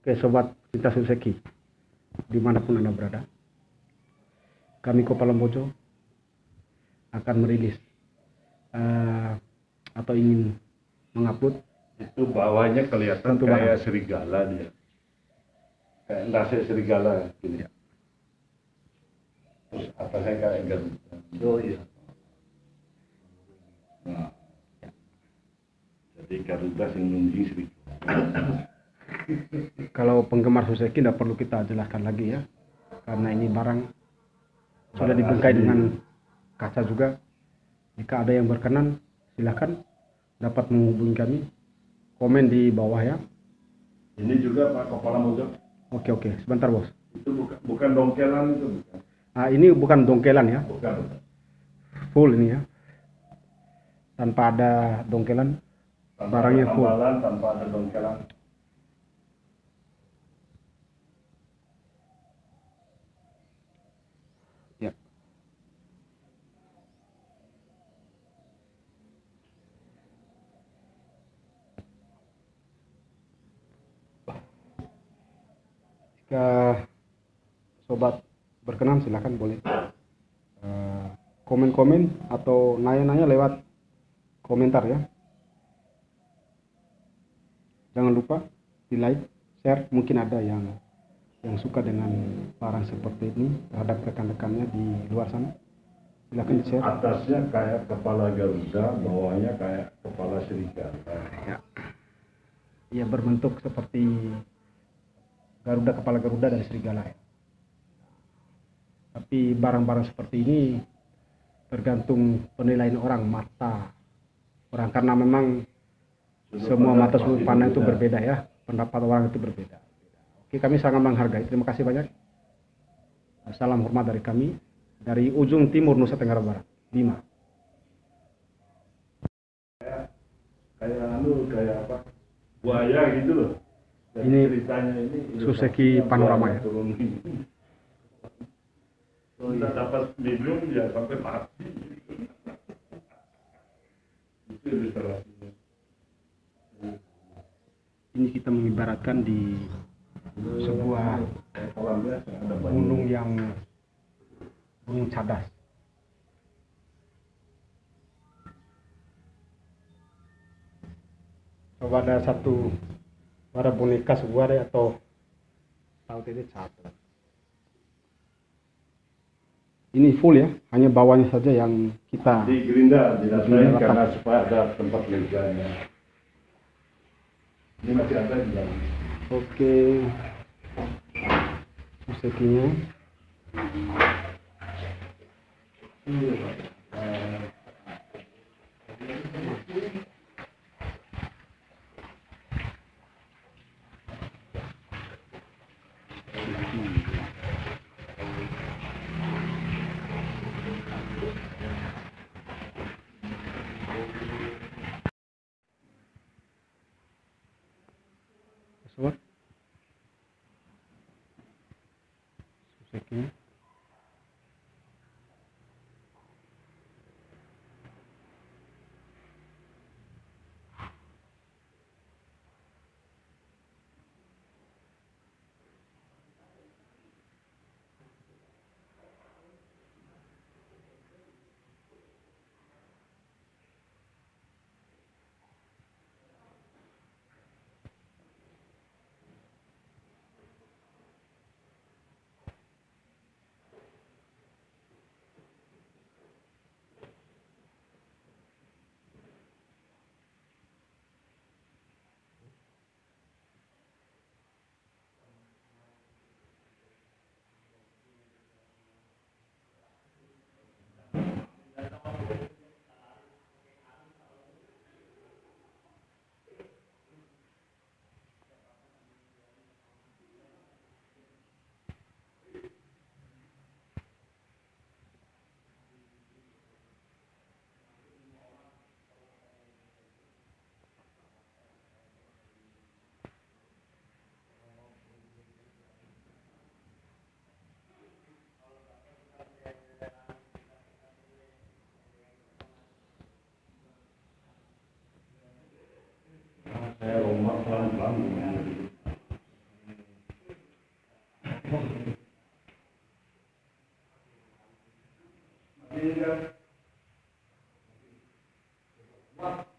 Oke sobat cinta Suseki, dimanapun Anda berada, kami Kopala Mojo akan merilis atau ingin mengupload. Itu bawahnya kelihatan kayak serigala dia, kayak nasi serigala gini. Ya. Terus atasnya kayak garuda. Oh iya. Nah, jadi garuda yang nunjuk serigala. Kalau penggemar Suseki tidak perlu kita jelaskan lagi ya, karena ini barang sudah dibingkai dengan kaca juga. Jika ada yang berkenan, silahkan dapat menghubungi kami, komen di bawah ya. Ini juga Pak Kopala Mojo. Oke, sebentar bos. Itu bukan dongkelan itu bukan. Ini bukan dongkelan ya. Bukan. Full ini ya. Tanpa ada dongkelan. Tanpa barangnya full. Tanpa ada dongkelan. Ya. Jika sobat berkenan silahkan boleh komen-komen atau nanya-nanya lewat komentar ya. Jangan lupa di like, share. Mungkin ada yang suka dengan barang seperti ini terhadap rekan-rekannya di luar sana. Silahkan share. Atasnya kayak kepala garuda, bawahnya kayak kepala serigala. Ya. Ia berbentuk seperti garuda, kepala garuda dan serigala ya. Tapi barang-barang seperti ini tergantung penilaian orang, mata orang, karena memang semua mata sudut pandang itu berbeda ya, pendapat orang itu berbeda. Oke, kami sangat menghargai. Terima kasih banyak. Salam hormat dari kami dari ujung timur Nusa Tenggara Barat, Bima. Kayak apa? Buaya gitu loh. Dan ini ceritanya ini Suseki panorama ya. Kita dapat minum ya sampai mati. Itu ilustrasinya. Ini kita mengibaratkan di sebuah gunung yang gunung cadas. Coba ada boneka sebuah deh, atau tahu ini cadas. Ini full ya, hanya bawahnya saja yang kita di gerinda dirasain karena supaya ada tempat meganya. Ini masih ada di dalam. Oke, Susekinya. Susekinya. Saya lompat pelan-pelan. Wah.